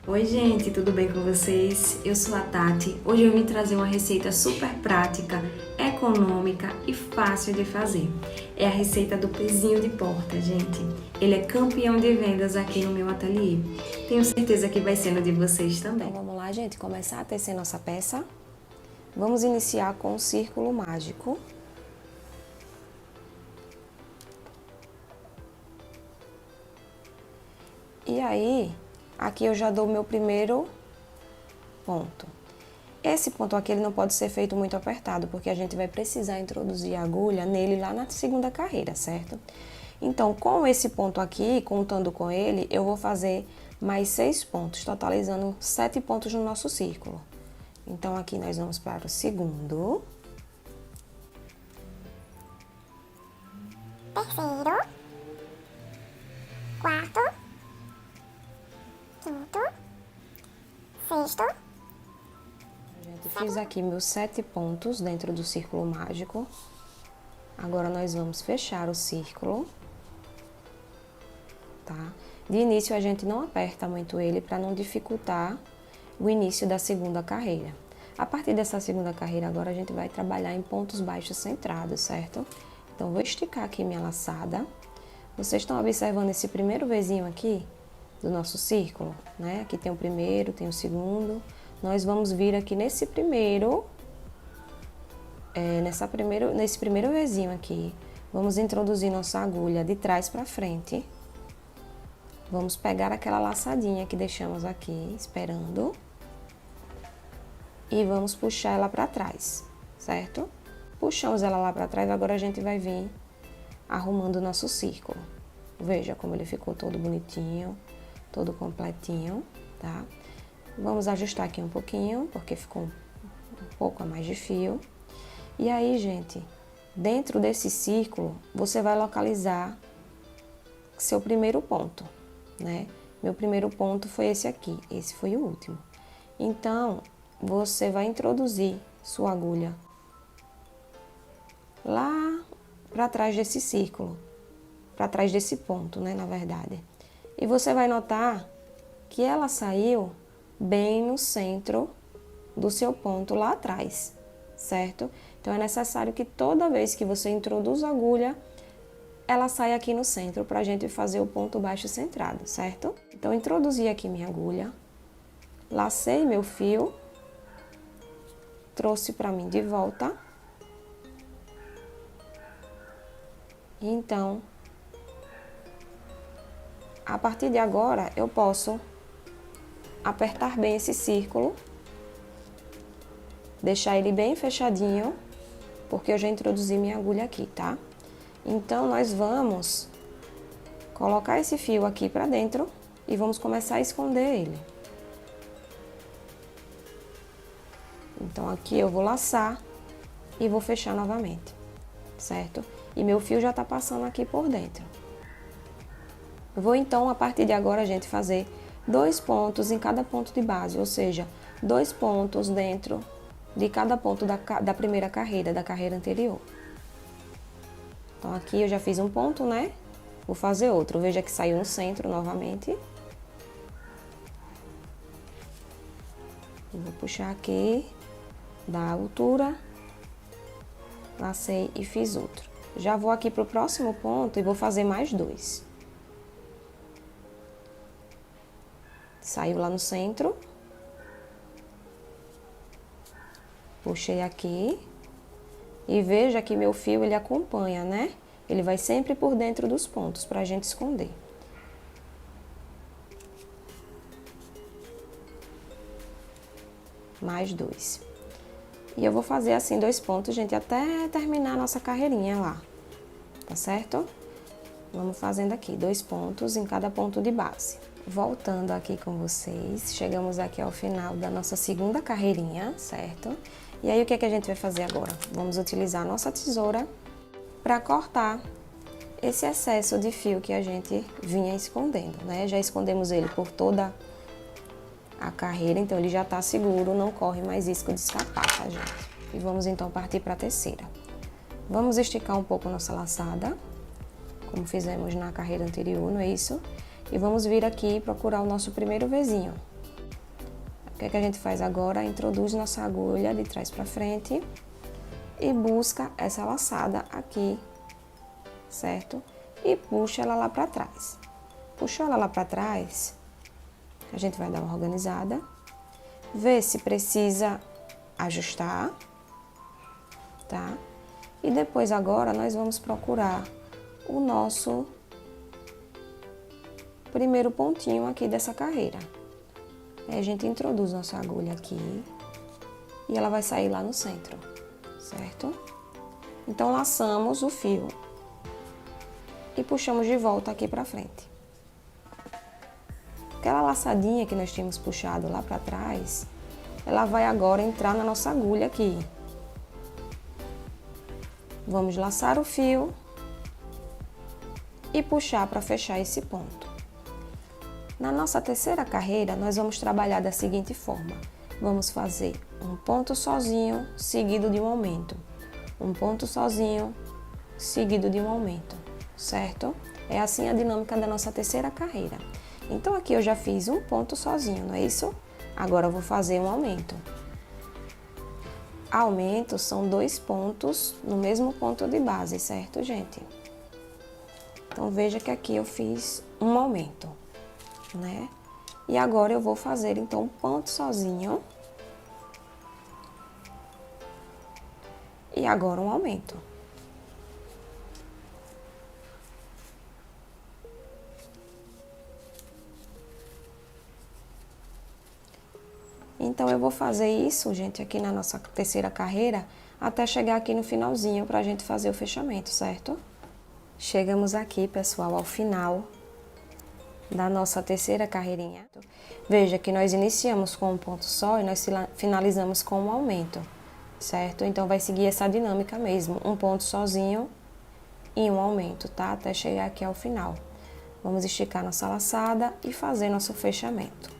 Oi gente, tudo bem com vocês? Eu sou a Tati. Hoje eu vim trazer uma receita super prática, econômica e fácil de fazer. É a receita do pezinho de porta, gente. Ele é campeão de vendas aqui no meu ateliê. Tenho certeza que vai ser no de vocês também. Então vamos lá, gente, começar a tecer nossa peça. Vamos iniciar com o círculo mágico. E aí, aqui eu já dou o meu primeiro ponto. Esse ponto aqui ele não pode ser feito muito apertado, porque a gente vai precisar introduzir a agulha nele lá na segunda carreira, certo? Então, com esse ponto aqui, contando com ele, eu vou fazer mais 6 pontos, totalizando 7 pontos no nosso círculo. Então, aqui nós vamos para o segundo. Terceiro. Quarto. Quinto. Sexto. Gente, fiz aqui meus 7 pontos dentro do círculo mágico. Agora, nós vamos fechar o círculo, tá? De início, a gente não aperta muito ele para não dificultar o início da segunda carreira. A partir dessa segunda carreira, agora a gente vai trabalhar em pontos baixos centrados, certo? Então, vou esticar aqui minha laçada. Vocês estão observando esse primeiro Vzinho aqui do nosso círculo, né? Aqui tem o primeiro, tem o segundo. Nós vamos vir aqui nesse primeiro, nesse primeiro Vzinho aqui. Vamos introduzir nossa agulha de trás para frente. Vamos pegar aquela laçadinha que deixamos aqui, esperando. E vamos puxar ela para trás, certo? Puxamos ela lá para trás, agora a gente vai vir arrumando o nosso círculo. Veja como ele ficou todo bonitinho, todo completinho, tá? Vamos ajustar aqui um pouquinho, porque ficou um pouco a mais de fio. E aí, gente, dentro desse círculo, você vai localizar seu primeiro ponto, né? Meu primeiro ponto foi esse aqui, esse foi o último. Então, você vai introduzir sua agulha lá para trás desse círculo, para trás desse ponto, né, na verdade. E você vai notar que ela saiu bem no centro do seu ponto lá atrás, certo? Então, é necessário que toda vez que você introduz a agulha, ela saia aqui no centro para a gente fazer o ponto baixo centrado, certo? Então, introduzi aqui minha agulha, lacei meu fio, trouxe para mim de volta. Então, a partir de agora, eu posso apertar bem esse círculo, deixar ele bem fechadinho, porque eu já introduzi minha agulha aqui, tá? Então, nós vamos colocar esse fio aqui pra dentro e vamos começar a esconder ele. Então, aqui eu vou laçar e vou fechar novamente, certo? E meu fio já tá passando aqui por dentro. Vou, então, a partir de agora, a gente fazer 2 pontos em cada ponto de base, ou seja, 2 pontos dentro de cada ponto da primeira carreira, da carreira anterior. Então, aqui eu já fiz um ponto, né? Vou fazer outro. Veja que saiu no centro novamente. Vou puxar aqui da altura, lacei e fiz outro. Já vou aqui pro próximo ponto e vou fazer mais 2. Saiu lá no centro. Puxei aqui. E veja que meu fio, ele acompanha, né? Ele vai sempre por dentro dos pontos, pra gente esconder. Mais 2. E eu vou fazer assim 2 pontos, gente, até terminar a nossa carreirinha lá. Tá certo? Vamos fazendo aqui 2 pontos em cada ponto de base. Voltando aqui com vocês, chegamos aqui ao final da nossa segunda carreirinha, certo? E aí, o que é que a gente vai fazer agora? Vamos utilizar a nossa tesoura para cortar esse excesso de fio que a gente vinha escondendo, né? Já escondemos ele por toda a carreira, então ele já tá seguro, não corre mais risco de escapar, tá, gente? E vamos então partir para a terceira. Vamos esticar um pouco nossa laçada, como fizemos na carreira anterior, não é isso? E vamos vir aqui procurar o nosso primeiro Vzinho. O que é que a gente faz agora? Introduz nossa agulha de trás para frente e busca essa laçada aqui, certo? E puxa ela lá para trás. Puxou ela lá para trás, a gente vai dar uma organizada, ver se precisa ajustar, tá? E depois agora nós vamos procurar o nosso primeiro pontinho aqui dessa carreira. Aí a gente introduz nossa agulha aqui e ela vai sair lá no centro, certo? Então laçamos o fio e puxamos de volta aqui pra frente. Aquela laçadinha que nós tínhamos puxado lá pra trás, ela vai agora entrar na nossa agulha aqui. Vamos laçar o fio e puxar para fechar esse ponto. Na nossa terceira carreira, nós vamos trabalhar da seguinte forma. Vamos fazer um ponto sozinho, seguido de um aumento. Um ponto sozinho, seguido de um aumento, certo? É assim a dinâmica da nossa terceira carreira. Então aqui eu já fiz um ponto sozinho, não é isso? Agora eu vou fazer um aumento. Aumento são 2 pontos no mesmo ponto de base, certo, gente? Então veja que aqui eu fiz um aumento, né? E agora eu vou fazer então um ponto sozinho. E agora um aumento. Então eu vou fazer isso, gente, aqui na nossa terceira carreira, até chegar aqui no finalzinho pra gente fazer o fechamento, certo? Chegamos aqui, pessoal, ao final da nossa terceira carreirinha. Veja que nós iniciamos com um ponto só e nós finalizamos com um aumento, certo? Então vai seguir essa dinâmica mesmo, um ponto sozinho e um aumento, tá? Até chegar aqui ao final. Vamos esticar nossa laçada e fazer nosso fechamento.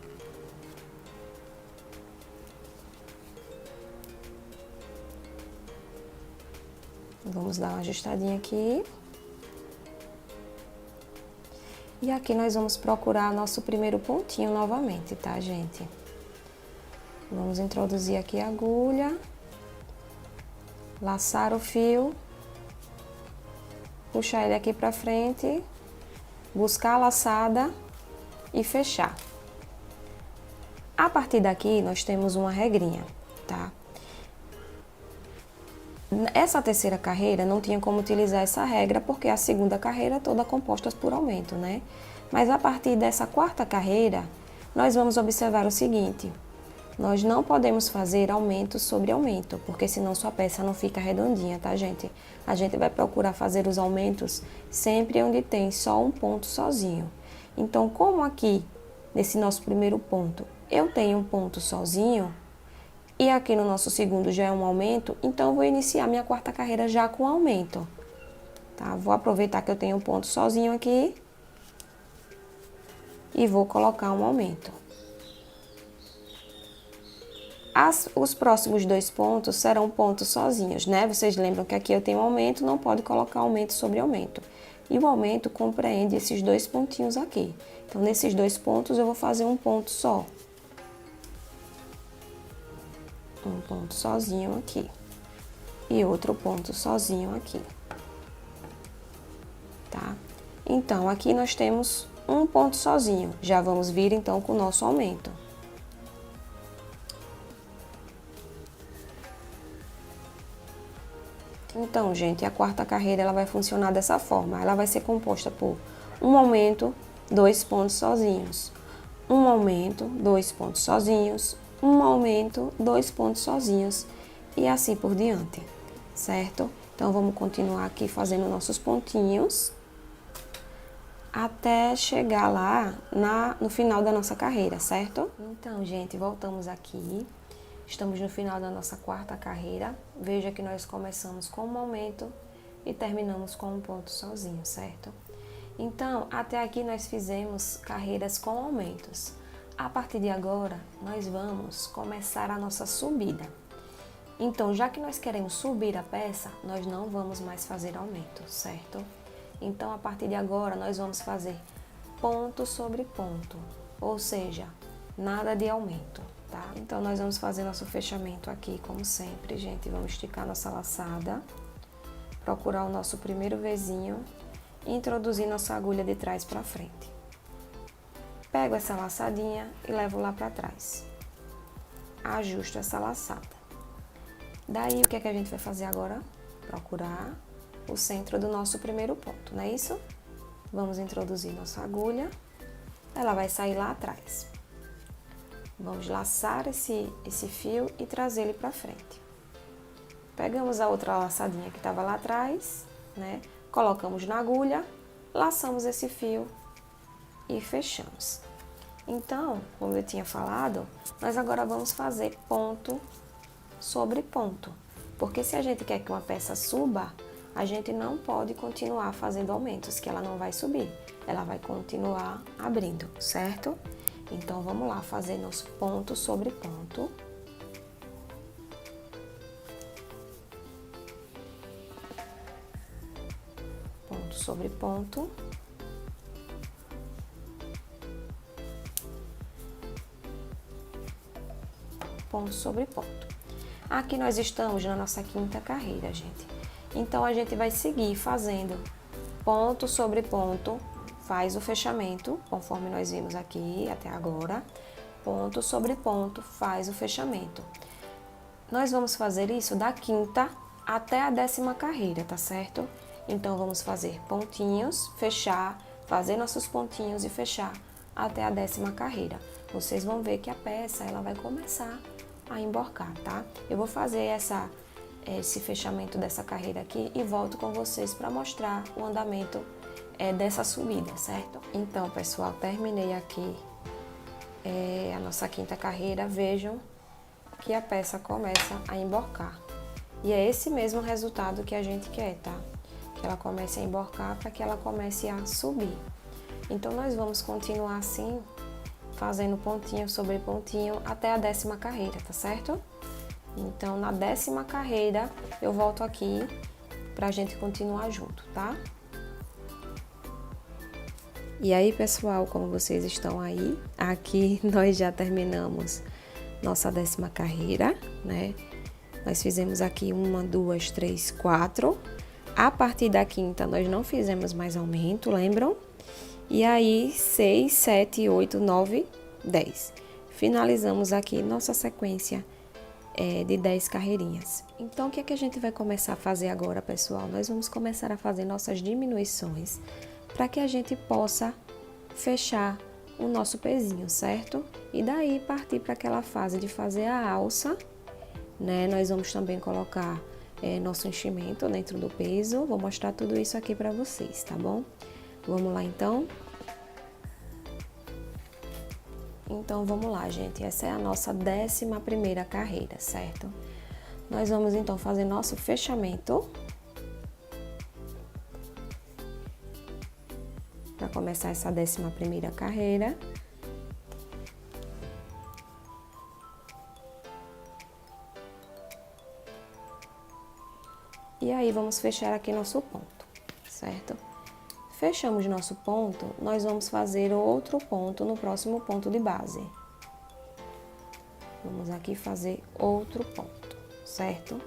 Vamos dar uma ajustadinha aqui. E aqui nós vamos procurar nosso primeiro pontinho novamente, tá, gente? Vamos introduzir aqui a agulha, laçar o fio, puxar ele aqui pra frente, buscar a laçada e fechar. A partir daqui, nós temos uma regrinha, tá? Essa terceira carreira não tinha como utilizar essa regra, porque a segunda carreira é toda composta por aumento, né? Mas a partir dessa quarta carreira, nós vamos observar o seguinte: nós não podemos fazer aumento sobre aumento, porque senão sua peça não fica redondinha, tá, gente? A gente vai procurar fazer os aumentos sempre onde tem só um ponto sozinho. Então, como aqui, nesse nosso primeiro ponto, eu tenho um ponto sozinho, e aqui no nosso segundo já é um aumento, então eu vou iniciar minha quarta carreira já com aumento, tá? Vou aproveitar que eu tenho um ponto sozinho aqui e vou colocar um aumento. Os próximos 2 pontos serão pontos sozinhos, né? Vocês lembram que aqui eu tenho um aumento, não pode colocar aumento sobre aumento. E o aumento compreende esses 2 pontinhos aqui. Então, nesses 2 pontos eu vou fazer um ponto só. Um ponto sozinho aqui e outro ponto sozinho aqui, tá? Então, aqui nós temos um ponto sozinho, já vamos vir então com o nosso aumento. Então, gente, a quarta carreira ela vai funcionar dessa forma, ela vai ser composta por um aumento, 2 pontos sozinhos, um aumento, 2 pontos sozinhos, um aumento, 2 pontos sozinhos e assim por diante, certo? Então, vamos continuar aqui fazendo nossos pontinhos até chegar lá no final da nossa carreira, certo? Então, gente, voltamos aqui. Estamos no final da nossa quarta carreira. Veja que nós começamos com um aumento e terminamos com um ponto sozinho, certo? Então, até aqui nós fizemos carreiras com aumentos. A partir de agora, nós vamos começar a nossa subida. Então, já que nós queremos subir a peça, nós não vamos mais fazer aumento, certo? Então, a partir de agora, nós vamos fazer ponto sobre ponto, ou seja, nada de aumento. tá? Então, nós vamos fazer nosso fechamento aqui, como sempre, gente. Vamos esticar nossa laçada, procurar o nosso primeiro Vzinho e introduzir nossa agulha de trás pra frente. Pego essa laçadinha e levo lá pra trás. Ajusto essa laçada. Daí, o que é que a gente vai fazer agora? Procurar o centro do nosso primeiro ponto, não é isso? Vamos introduzir nossa agulha, ela vai sair lá atrás. Vamos laçar esse fio e trazer ele pra frente. Pegamos a outra laçadinha que estava lá atrás, né? Colocamos na agulha, laçamos esse fio e fechamos. Então, como eu tinha falado, nós agora vamos fazer ponto sobre ponto. Porque se a gente quer que uma peça suba, a gente não pode continuar fazendo aumentos, que ela não vai subir. Ela vai continuar abrindo, certo? Então, vamos lá fazer nosso ponto sobre ponto. Ponto sobre ponto. Ponto sobre ponto. Aqui nós estamos na nossa quinta carreira, gente. Então, a gente vai seguir fazendo ponto sobre ponto, faz o fechamento, conforme nós vimos aqui até agora. Ponto sobre ponto, faz o fechamento. Nós vamos fazer isso da quinta até a 10ª carreira, tá certo? Então, vamos fazer pontinhos, fechar, fazer nossos pontinhos e fechar até a 10ª carreira. Vocês vão ver que a peça, ela vai começar a emborcar, tá? Eu vou fazer esse fechamento dessa carreira aqui e volto com vocês para mostrar o andamento dessa subida, certo? Então, pessoal, terminei aqui a nossa quinta carreira. Vejam que a peça começa a emborcar. E é esse mesmo resultado que a gente quer, tá? Que ela comece a emborcar para que ela comece a subir. Então, nós vamos continuar assim, fazendo pontinho sobre pontinho até a 10ª carreira, tá certo? Então, na 10ª carreira, eu volto aqui pra gente continuar junto, tá? E aí, pessoal, como vocês estão aí, aqui nós já terminamos nossa 10ª carreira, né? Nós fizemos aqui 1, 2, 3, 4. A partir da quinta, nós não fizemos mais aumento, lembram? E aí, 6, 7, 8, 9, 10. Finalizamos aqui nossa sequência de 10 carreirinhas. Então, o que é que a gente vai começar a fazer agora, pessoal? Nós vamos começar a fazer nossas diminuições para que a gente possa fechar o nosso pezinho, certo? E daí, partir para aquela fase de fazer a alça, né? Nós vamos também colocar nosso enchimento dentro do peso. Vou mostrar tudo isso aqui para vocês, tá bom? Vamos lá, então? Então, vamos lá, gente. Essa é a nossa 11ª carreira, certo? Nós vamos, então, fazer nosso fechamento. Para começar essa 11ª carreira. E aí, vamos fechar aqui nosso ponto, certo? Fechamos nosso ponto, nós vamos fazer outro ponto no próximo ponto de base. Vamos aqui fazer outro ponto, certo?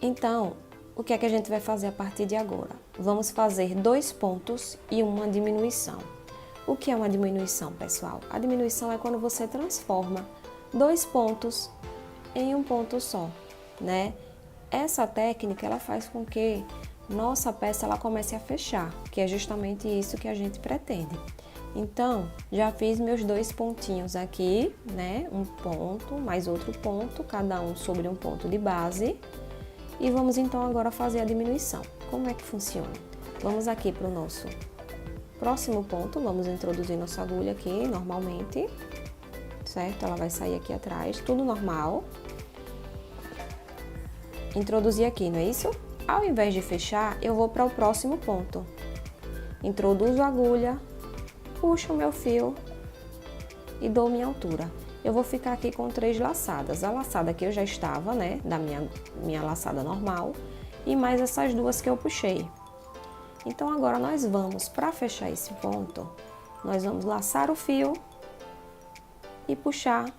Então, o que é que a gente vai fazer a partir de agora? Vamos fazer 2 pontos e uma diminuição. O que é uma diminuição, pessoal? A diminuição é quando você transforma 2 pontos em um ponto só, né? Essa técnica, ela faz com que nossa peça ela comece a fechar, que é justamente isso que a gente pretende. Então, já fiz meus 2 pontinhos aqui, né? Um ponto, mais outro ponto, cada um sobre um ponto de base. E vamos então agora fazer a diminuição. Como é que funciona? Vamos aqui para o nosso próximo ponto, vamos introduzir nossa agulha aqui normalmente, certo? Ela vai sair aqui atrás, tudo normal. Introduzir aqui, não é isso? Ao invés de fechar, eu vou para o próximo ponto. Introduzo a agulha, puxo o meu fio e dou minha altura. Eu vou ficar aqui com 3 laçadas. A laçada que eu já estava, né, da minha laçada normal, e mais essas 2 que eu puxei. Então, agora nós vamos, para fechar esse ponto, nós vamos laçar o fio e puxar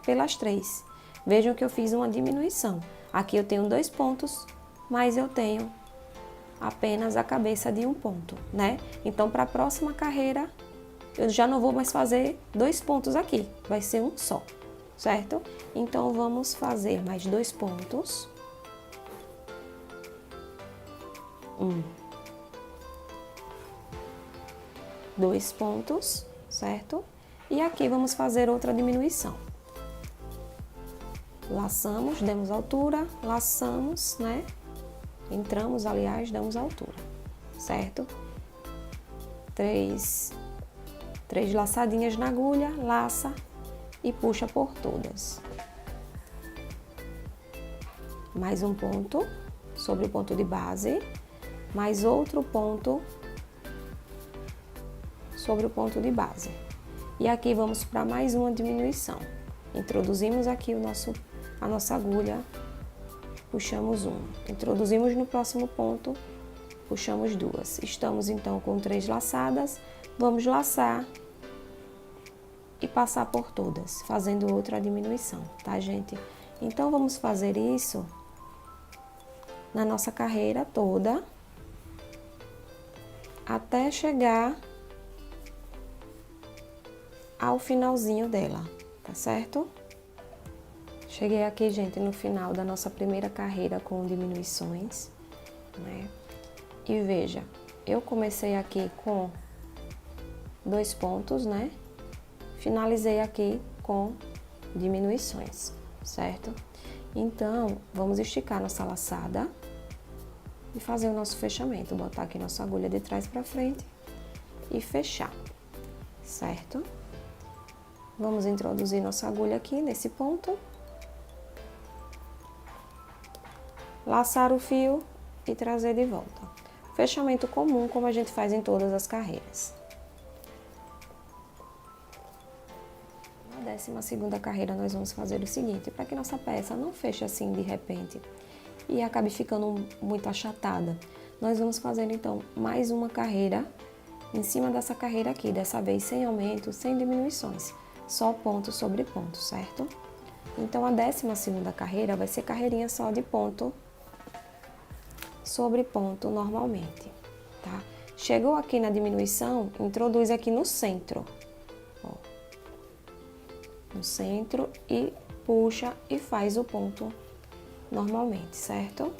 pelas 3. Vejam que eu fiz uma diminuição. Aqui eu tenho 2 pontos, mas eu tenho apenas a cabeça de um ponto, né? Então, para a próxima carreira, eu já não vou mais fazer 2 pontos aqui, vai ser um só, certo? Então, vamos fazer mais 2 pontos. 2 pontos, certo? E aqui vamos fazer outra diminuição. Laçamos, demos altura, laçamos, né? Entramos, aliás, damos altura, certo? 3 laçadinhas na agulha, laça e puxa por todas. Mais um ponto sobre o ponto de base, mais outro ponto sobre o ponto de base. E aqui vamos para mais uma diminuição. Introduzimos aqui a nossa agulha, puxamos uma. Introduzimos no próximo ponto, puxamos 2. Estamos então com 3 laçadas, vamos laçar e passar por todas, fazendo outra diminuição, tá, gente? Então, vamos fazer isso na nossa carreira toda, até chegar ao finalzinho dela, tá certo? Cheguei aqui, gente, no final da nossa primeira carreira com diminuições, né? E veja, eu comecei aqui com 2 pontos, né? Finalizei aqui com diminuições, certo? Então, vamos esticar nossa laçada e fazer o nosso fechamento. Botar aqui nossa agulha de trás para frente e fechar, certo? Vamos introduzir nossa agulha aqui nesse ponto. Laçar o fio e trazer de volta. Fechamento comum, como a gente faz em todas as carreiras. Na 12ª carreira, nós vamos fazer o seguinte, para que nossa peça não feche assim de repente e acabe ficando muito achatada, nós vamos fazer então mais uma carreira em cima dessa carreira aqui, dessa vez sem aumento, sem diminuições, só ponto sobre ponto, certo? Então, a 12ª carreira vai ser carreirinha só de ponto sobre ponto normalmente, tá? Chegou aqui na diminuição, introduz aqui no centro, ó, no centro e puxa e faz o ponto normalmente, certo?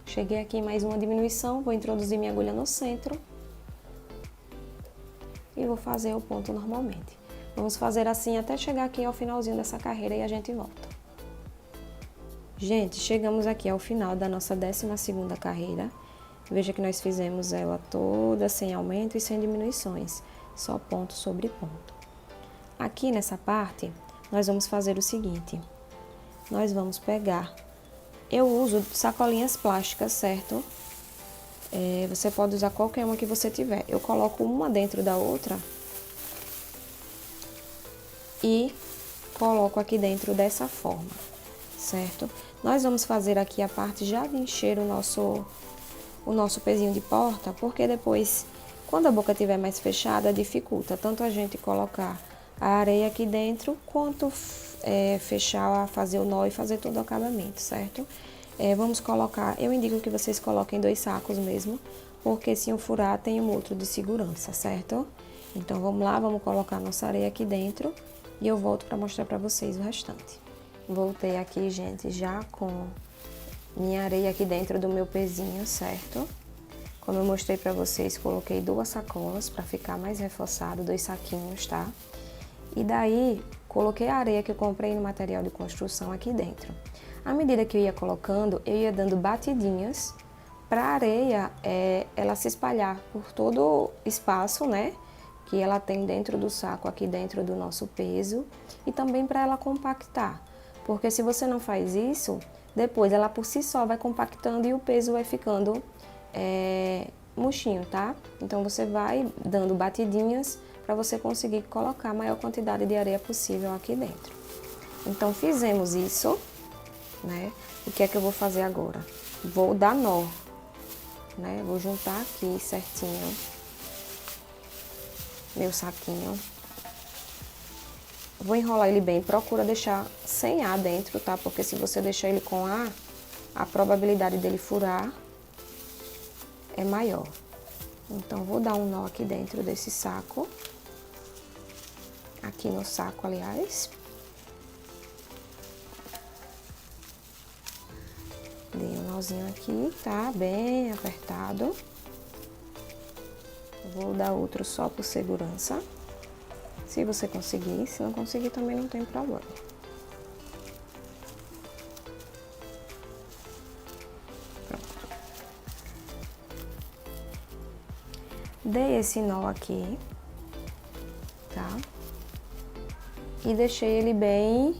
Cheguei aqui em mais uma diminuição, vou introduzir minha agulha no centro e vou fazer o ponto normalmente. Vamos fazer assim até chegar aqui ao finalzinho dessa carreira e a gente volta. Gente, chegamos aqui ao final da nossa 12ª carreira. Veja que nós fizemos ela toda sem aumento e sem diminuições, só ponto sobre ponto. Aqui nessa parte, nós vamos fazer o seguinte, nós vamos pegar, eu uso sacolinhas plásticas, certo? Você pode usar qualquer uma que você tiver. Eu coloco uma dentro da outra e coloco aqui dentro dessa forma, certo? Nós vamos fazer aqui a parte já de encher o nosso pezinho de porta, porque depois, quando a boca estiver mais fechada, dificulta tanto a gente colocar a areia aqui dentro, quanto fechar, fazer o nó e fazer todo o acabamento, certo? Vamos colocar, eu indico que vocês coloquem 2 sacos mesmo, porque se um furar, tem um outro de segurança, certo? Então, vamos lá, vamos colocar nossa areia aqui dentro e eu volto para mostrar para vocês o restante. Voltei aqui, gente, já com minha areia aqui dentro do meu pezinho, certo? Como eu mostrei pra vocês, coloquei 2 sacolas pra ficar mais reforçado, 2 saquinhos, tá? E daí, coloquei a areia que eu comprei no material de construção aqui dentro. À medida que eu ia colocando, eu ia dando batidinhas pra areia, ela se espalhar por todo o espaço, né? Que ela tem dentro do saco, aqui dentro do nosso peso. E também pra ela compactar. Porque se você não faz isso, depois ela por si só vai compactando e o peso vai ficando murchinho, tá? Então você vai dando batidinhas para você conseguir colocar a maior quantidade de areia possível aqui dentro. Então fizemos isso, né? O que é que eu vou fazer agora? Vou dar nó né? Vou juntar aqui certinho meu saquinho. Vou enrolar ele bem, procura deixar sem ar dentro, tá? Porque se você deixar ele com ar, a probabilidade dele furar é maior. Então, vou dar um nó aqui dentro desse saco. Aqui no saco, aliás. Dei um nozinho aqui, tá? Bem apertado. Vou dar outro só por segurança. Se você conseguir, se não conseguir também não tem problema. Pronto. Dei esse nó aqui, tá? E deixei ele bem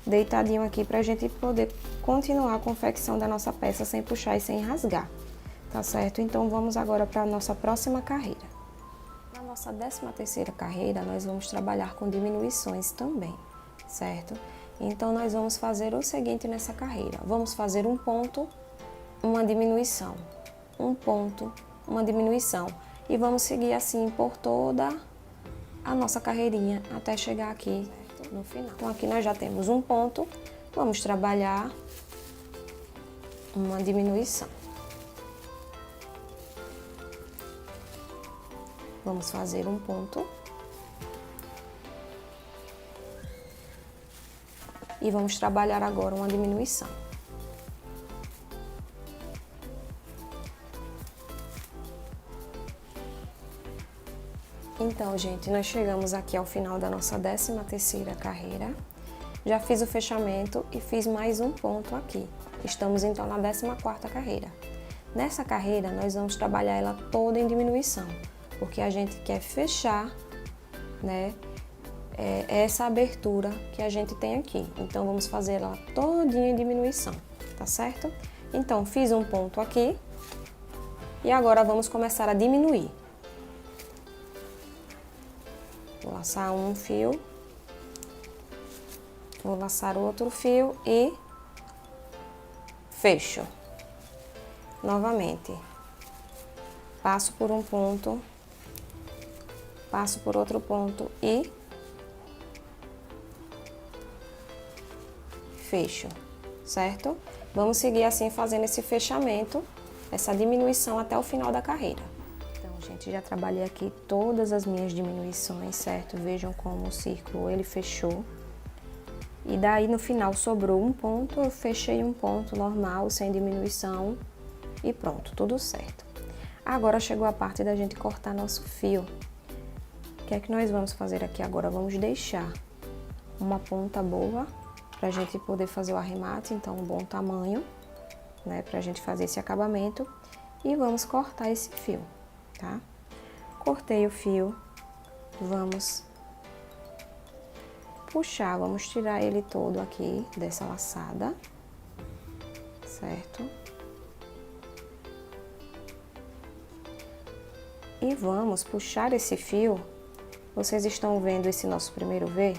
deitadinho aqui pra gente poder continuar a confecção da nossa peça sem puxar e sem rasgar, tá certo? Então, vamos agora para a nossa próxima carreira. Na nossa 13ª carreira, nós vamos trabalhar com diminuições também, certo? Então, nós vamos fazer o seguinte nessa carreira. Vamos fazer um ponto, uma diminuição, um ponto, uma diminuição. E vamos seguir assim por toda a nossa carreirinha até chegar aqui no final. Então, aqui nós já temos um ponto, vamos trabalhar uma diminuição. Vamos fazer um ponto. E vamos trabalhar agora uma diminuição. Então, gente, nós chegamos aqui ao final da nossa 13ª carreira. Já fiz o fechamento e fiz mais um ponto aqui. Estamos então na 14ª carreira. Nessa carreira, nós vamos trabalhar ela toda em diminuição, porque a gente quer fechar, né, essa abertura que a gente tem aqui. Então, vamos fazer ela todinha em diminuição, tá certo? Então, fiz um ponto aqui e agora vamos começar a diminuir. Vou laçar um fio, vou laçar outro fio e fecho. Novamente, passo por um ponto, passo por outro ponto e fecho, certo? Vamos seguir assim fazendo esse fechamento, essa diminuição até o final da carreira. Então, gente, já trabalhei aqui todas as minhas diminuições, certo? Vejam como o círculo ele fechou. E daí no final sobrou um ponto, eu fechei um ponto normal, sem diminuição e pronto, tudo certo. Agora chegou a parte da gente cortar nosso fio. O que é que nós vamos fazer aqui agora? Vamos deixar uma ponta boa pra gente poder fazer o arremate, então um bom tamanho, né, pra gente fazer esse acabamento. E vamos cortar esse fio, tá? Cortei o fio, vamos puxar, vamos tirar ele todo aqui dessa laçada, certo? E vamos puxar esse fio. Vocês estão vendo esse nosso primeiro V?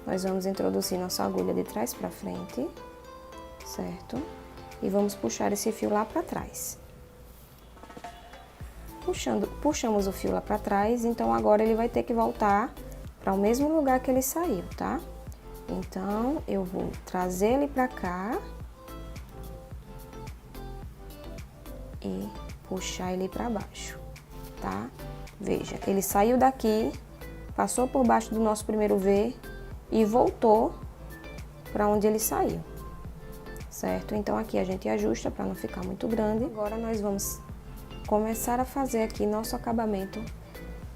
Nós vamos introduzir nossa agulha de trás para frente, certo? E vamos puxar esse fio lá para trás. Puxamos o fio lá para trás, então agora ele vai ter que voltar para o mesmo lugar que ele saiu, tá? Então, eu vou trazer ele para cá e puxar ele para baixo, tá? Veja, ele saiu daqui, passou por baixo do nosso primeiro V e voltou para onde ele saiu, certo? Então, aqui a gente ajusta para não ficar muito grande. Agora, nós vamos começar a fazer aqui nosso acabamento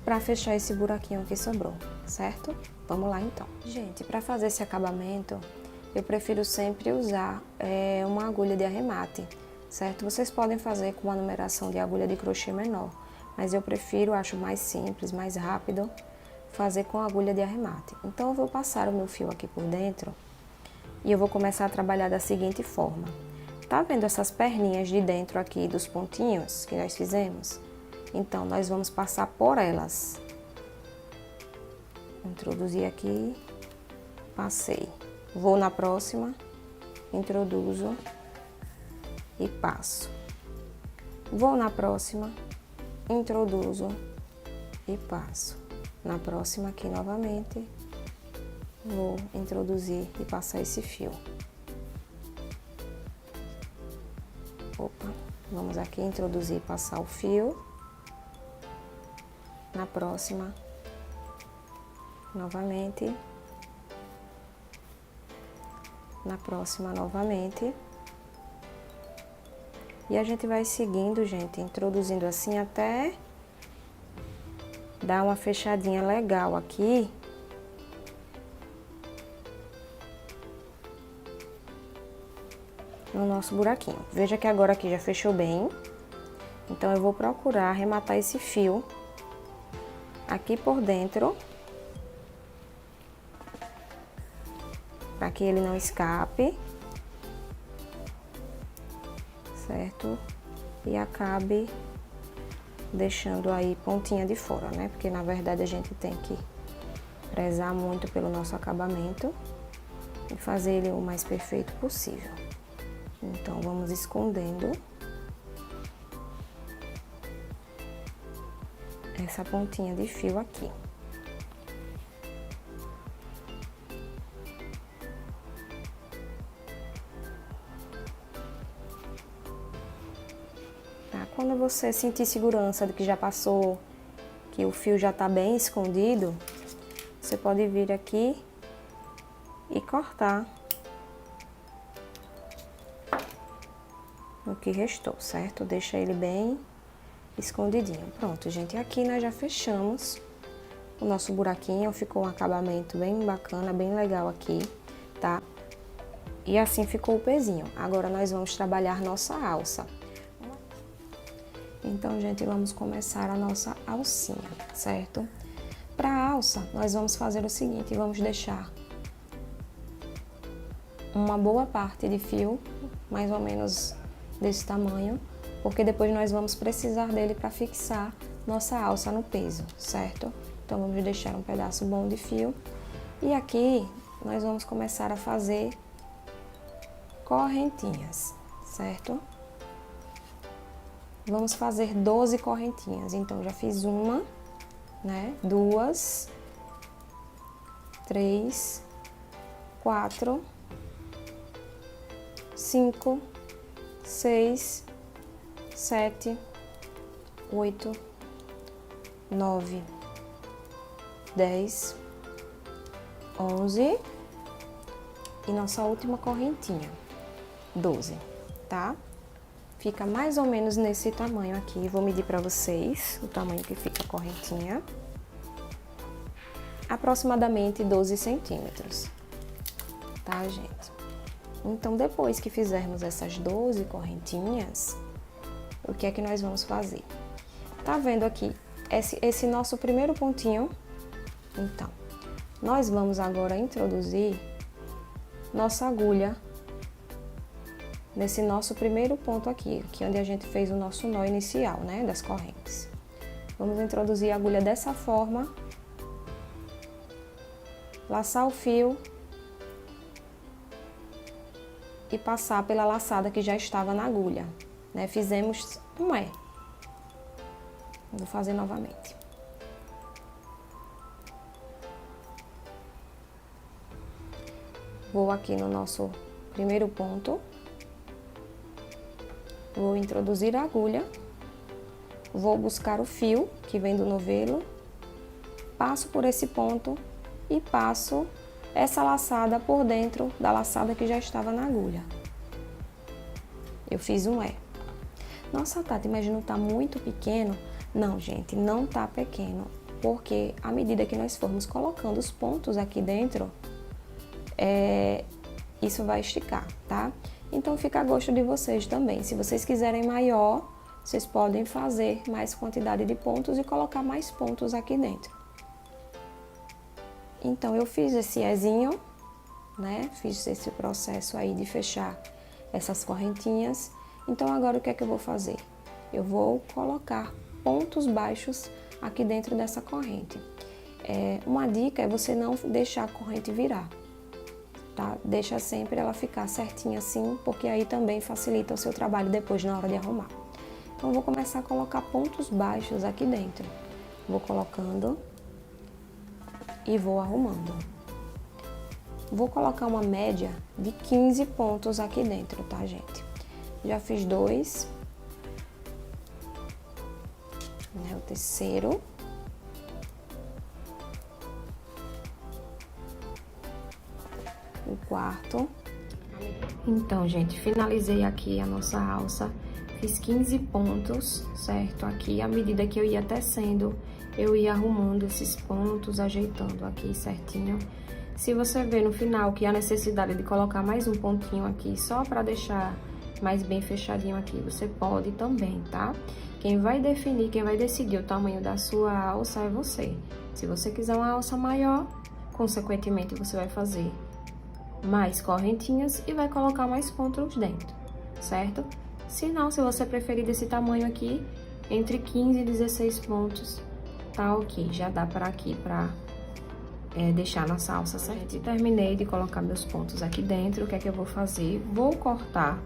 para fechar esse buraquinho que sobrou, certo? Vamos lá então. Gente, para fazer esse acabamento, eu prefiro sempre usar uma agulha de arremate, certo? Vocês podem fazer com uma numeração de agulha de crochê menor, mas eu prefiro, acho mais simples, mais rápido, fazer com agulha de arremate. Então, eu vou passar o meu fio aqui por dentro e eu vou começar a trabalhar da seguinte forma. Tá vendo essas perninhas de dentro aqui dos pontinhos que nós fizemos? Então, nós vamos passar por elas. Introduzi aqui, passei. Vou na próxima, introduzo e passo. Vou na próxima, introduzo e passo. Na próxima aqui novamente, vou introduzir e passar esse fio. Opa, vamos aqui introduzir e passar o fio. Na próxima, novamente. Na próxima, novamente. E a gente vai seguindo, gente, introduzindo assim até dar uma fechadinha legal aqui. No nosso buraquinho. Veja que agora aqui já fechou bem. Então, eu vou procurar arrematar esse fio aqui por dentro, para que ele não escape, certo? E acabe deixando aí pontinha de fora, né? Porque na verdade a gente tem que prezar muito pelo nosso acabamento e fazer ele o mais perfeito possível. Então, vamos escondendo essa pontinha de fio aqui. Tá? Quando você sentir segurança de que já passou, que o fio já tá bem escondido, você pode vir aqui e cortar o que restou, certo? Deixa ele bem escondidinho. Pronto, gente, aqui nós já fechamos o nosso buraquinho, ficou um acabamento bem bacana, bem legal aqui, tá? E assim ficou o pezinho. Agora nós vamos trabalhar nossa alça. Então, gente, vamos começar a nossa alcinha, certo? Para a alça, nós vamos fazer o seguinte, vamos deixar uma boa parte de fio, mais ou menos desse tamanho, porque depois nós vamos precisar dele para fixar nossa alça no peso, certo? Então, vamos deixar um pedaço bom de fio. E aqui, nós vamos começar a fazer correntinhas, certo? Vamos fazer 12 correntinhas. Então, já fiz uma, né? 2, 3, 4, 5, 6, 7, 8, 9, 10, 11 e nossa última correntinha, 12, tá? Fica mais ou menos nesse tamanho aqui. Vou medir pra vocês o tamanho que fica a correntinha. Aproximadamente 12 centímetros, tá, gente? Então, depois que fizermos essas 12 correntinhas, o que é que nós vamos fazer? Tá vendo aqui esse nosso primeiro pontinho? Então, nós vamos agora introduzir nossa agulha nesse nosso primeiro ponto aqui, onde a gente fez o nosso nó inicial, né, das correntes. Vamos introduzir a agulha dessa forma, laçar o fio e passar pela laçada que já estava na agulha, né? Fizemos um E. Vou fazer novamente. Vou aqui no nosso primeiro ponto, vou introduzir a agulha, vou buscar o fio que vem do novelo, passo por esse ponto e passo essa laçada por dentro da laçada que já estava na agulha. Eu fiz um E. Nossa, Tati, mas não tá muito pequeno? Não, gente, não tá pequeno, porque à medida que nós formos colocando os pontos aqui dentro, isso vai esticar, tá? Então fica a gosto de vocês também. Se vocês quiserem maior, vocês podem fazer mais quantidade de pontos e colocar mais pontos aqui dentro. Então, eu fiz esse Ezinho, né? Fiz esse processo aí de fechar essas correntinhas. Então, agora o que é que eu vou fazer? Eu vou colocar pontos baixos aqui dentro dessa corrente. Uma dica é você não deixar a corrente virar, tá? Deixa sempre ela ficar certinha assim, porque aí também facilita o seu trabalho depois na hora de arrumar. Então, eu vou começar a colocar pontos baixos aqui dentro. Vou colocando e vou arrumando. Vou colocar uma média de 15 pontos aqui dentro, tá, gente? Já fiz 2. O terceiro. O quarto. Então, gente, finalizei aqui a nossa alça. Fiz 15 pontos, certo? Aqui, à medida que eu ia tecendo, eu ia arrumando esses pontos, ajeitando aqui certinho. Se você ver no final que há necessidade de colocar mais um pontinho aqui, só para deixar mais bem fechadinho aqui, você pode também, tá? Quem vai definir, quem vai decidir o tamanho da sua alça é você. Se você quiser uma alça maior, consequentemente, você vai fazer mais correntinhas e vai colocar mais pontos dentro, certo? Se não, se você preferir desse tamanho aqui, entre 15 e 16 pontos, tá ok. Já dá para aqui, pra deixar nossa alça certa. Terminei de colocar meus pontos aqui dentro, o que é que eu vou fazer? Vou cortar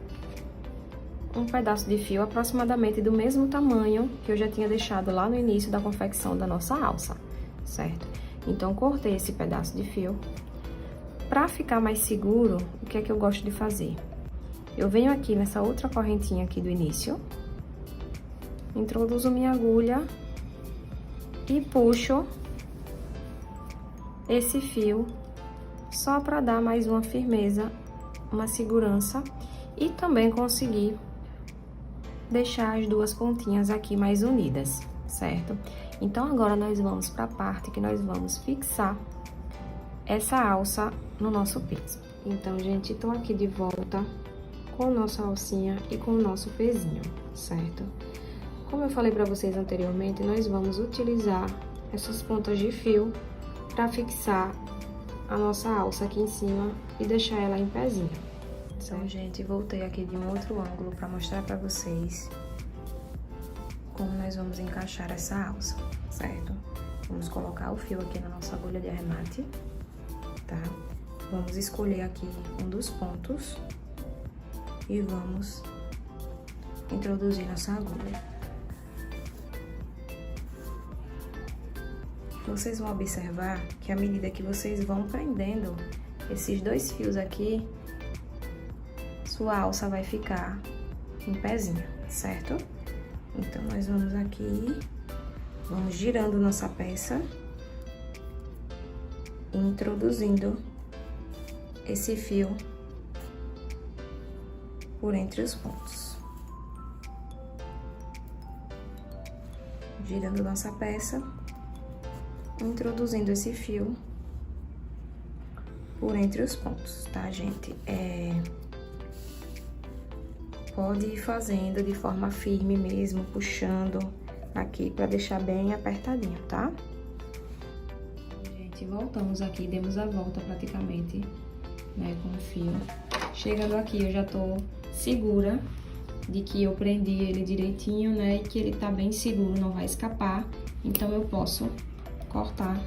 um pedaço de fio aproximadamente do mesmo tamanho que eu já tinha deixado lá no início da confecção da nossa alça, certo? Então, cortei esse pedaço de fio. Pra ficar mais seguro, o que é que eu gosto de fazer? Eu venho aqui nessa outra correntinha aqui do início, introduzo minha agulha e puxo esse fio só para dar mais uma firmeza, uma segurança e também conseguir deixar as duas pontinhas aqui mais unidas, certo? Então, agora nós vamos para a parte que nós vamos fixar essa alça no nosso peso. Então, gente, tô aqui de volta com nossa alcinha e com o nosso pezinho, certo? Como eu falei para vocês anteriormente, nós vamos utilizar essas pontas de fio para fixar a nossa alça aqui em cima e deixar ela em pezinho. Então, gente, voltei aqui de um outro ângulo para mostrar para vocês como nós vamos encaixar essa alça, certo? Vamos colocar o fio aqui na nossa agulha de arremate, tá? Vamos escolher aqui um dos pontos e vamos introduzir nossa agulha. Vocês vão observar que à medida que vocês vão prendendo esses dois fios aqui, sua alça vai ficar em pezinho, certo? Então, nós vamos aqui, vamos girando nossa peça e introduzindo esse fio por entre os pontos. Girando nossa peça, introduzindo esse fio por entre os pontos, tá, gente? Pode ir fazendo de forma firme mesmo, puxando aqui pra deixar bem apertadinho, tá? Gente, voltamos aqui, demos a volta praticamente, né, com o fio. Chegando aqui, eu já tô segura de que eu prendi ele direitinho, né, e que ele tá bem seguro, não vai escapar. Então, eu posso cortar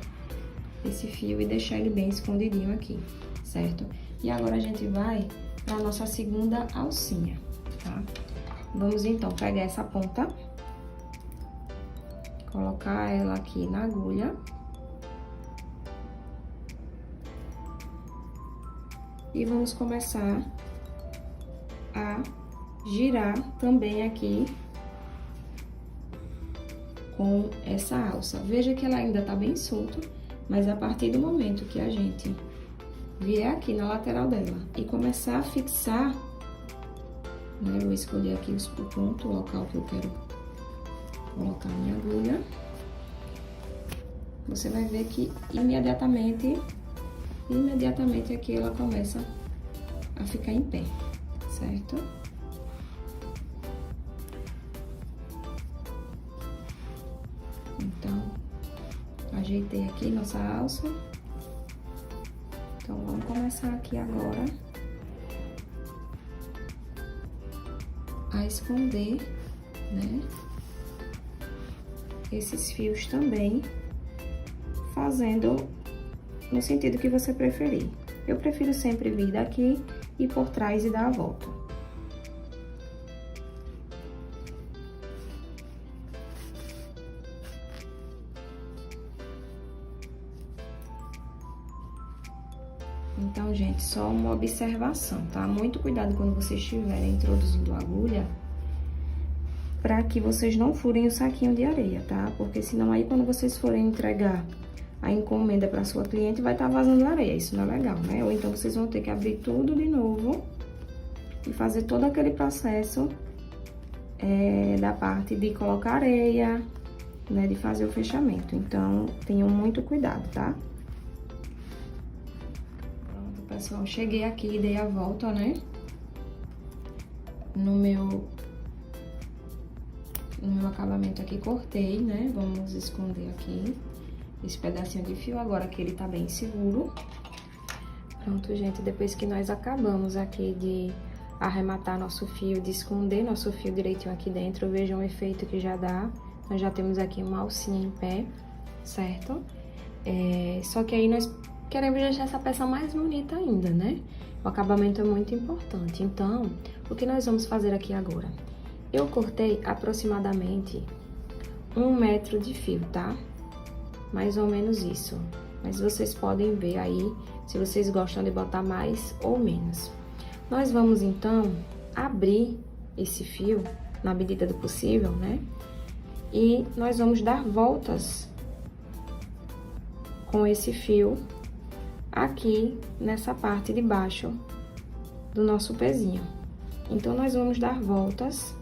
esse fio e deixar ele bem escondidinho aqui, certo? E agora, a gente vai pra nossa segunda alcinha, tá? Vamos, então, pegar essa ponta, colocar ela aqui na agulha. E vamos começar a girar também aqui com essa alça. Veja que ela ainda tá bem solta, mas a partir do momento que a gente vier aqui na lateral dela e começar a fixar, né, eu vou escolher aqui o ponto, o local que eu quero colocar a minha agulha. Você vai ver que imediatamente aqui ela começa a ficar em pé, certo? Então, ajeitei aqui nossa alça. Então, vamos começar aqui agora a esconder, né, esses fios também, fazendo no sentido que você preferir. Eu prefiro sempre vir daqui e por trás e dar a volta. Então, gente, só uma observação, tá? Muito cuidado quando vocês estiverem introduzindo a agulha, para que vocês não furem o saquinho de areia, tá? Porque senão aí quando vocês forem entregar a encomenda para sua cliente, vai estar vazando areia. Isso não é legal, né? Ou então vocês vão ter que abrir tudo de novo e fazer todo aquele processo da parte de colocar areia, né? De fazer o fechamento. Então, tenham muito cuidado, tá? Pronto, pessoal. Cheguei aqui e dei a volta, né? No meu acabamento aqui, cortei, né? Vamos esconder aqui esse pedacinho de fio, agora que ele tá bem seguro. Pronto, gente, depois que nós acabamos aqui de arrematar nosso fio, de esconder nosso fio direitinho aqui dentro, vejam o efeito que já dá. Nós já temos aqui uma alcinha em pé, certo? Só que aí nós queremos deixar essa peça mais bonita ainda, né? O acabamento é muito importante. Então, o que nós vamos fazer aqui agora? Eu cortei aproximadamente 1 metro de fio, tá? Mais ou menos isso. Mas vocês podem ver aí se vocês gostam de botar mais ou menos. Nós vamos, então, abrir esse fio na medida do possível, né? E nós vamos dar voltas com esse fio aqui nessa parte de baixo do nosso pezinho. Então, nós vamos dar voltas,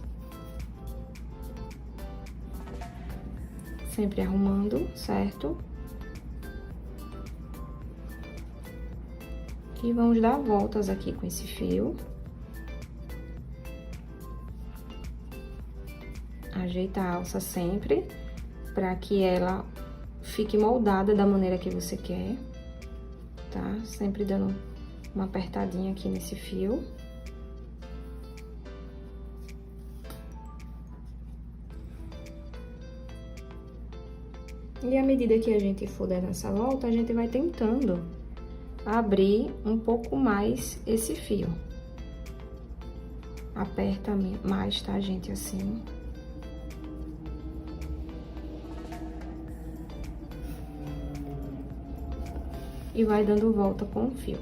sempre arrumando, certo? E vamos dar voltas aqui com esse fio. Ajeita a alça sempre, para que ela fique moldada da maneira que você quer, tá? Sempre dando uma apertadinha aqui nesse fio. E à medida que a gente for dando essa volta, a gente vai tentando abrir um pouco mais esse fio. Aperta mais, tá, gente? Assim. E vai dando volta com o fio.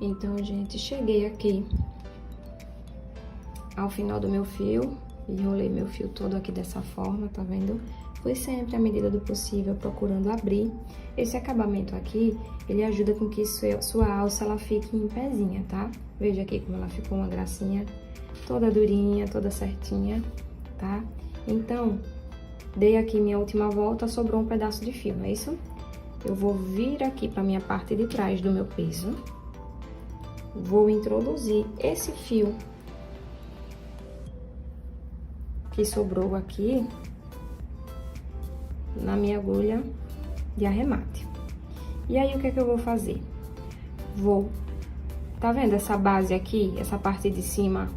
Então, gente, cheguei aqui ao final do meu fio, enrolei meu fio todo aqui dessa forma, tá vendo? Fui sempre, à medida do possível, procurando abrir. Esse acabamento aqui, ele ajuda com que sua alça, ela fique em pezinha, tá? Veja aqui como ela ficou uma gracinha, toda durinha, toda certinha, tá? Então, dei aqui minha última volta, sobrou um pedaço de fio, não é isso? Eu vou vir aqui pra minha parte de trás do meu peso. Vou introduzir esse fio que sobrou aqui na minha agulha de arremate. E aí, o que é que eu vou fazer? Tá vendo essa base aqui, essa parte de cima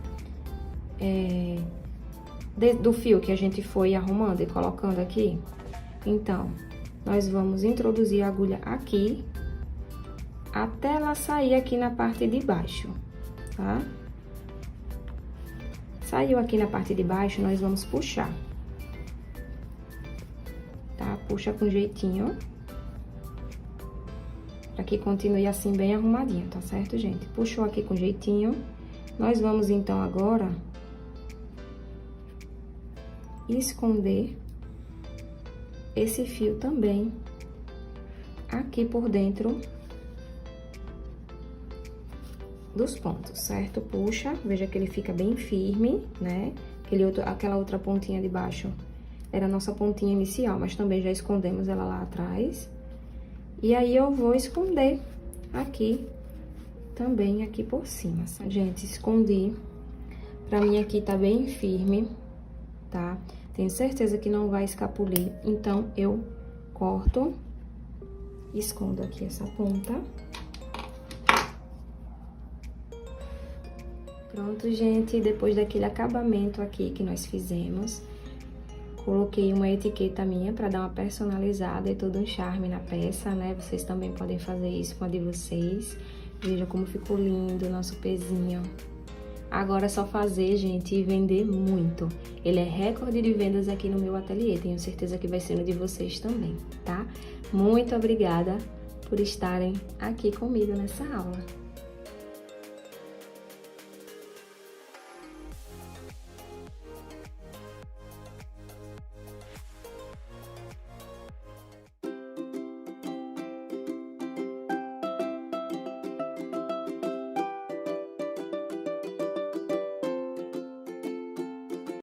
do fio que a gente foi arrumando e colocando aqui? Então, nós vamos introduzir a agulha aqui, até ela sair aqui na parte de baixo, tá? Saiu aqui na parte de baixo, nós vamos puxar, tá? Puxa com jeitinho, para que continue assim bem arrumadinho, tá certo, gente? Puxou aqui com jeitinho, nós vamos então agora esconder esse fio também aqui por dentro dos pontos, certo? Puxa, veja que ele fica bem firme, né? Aquela outra pontinha de baixo era a nossa pontinha inicial, mas também já escondemos ela lá atrás. E aí, eu vou esconder aqui, também aqui por cima. Gente, escondi. Pra mim aqui tá bem firme, tá? Tenho certeza que não vai escapulir, então eu corto, escondo aqui essa ponta. Pronto, gente, depois daquele acabamento aqui que nós fizemos, coloquei uma etiqueta minha para dar uma personalizada e todo um charme na peça, né? Vocês também podem fazer isso com a de vocês. Veja como ficou lindo o nosso pezinho. Agora é só fazer, gente, e vender muito. Ele é recorde de vendas aqui no meu ateliê. Tenho certeza que vai ser no de vocês também, tá? Muito obrigada por estarem aqui comigo nessa aula.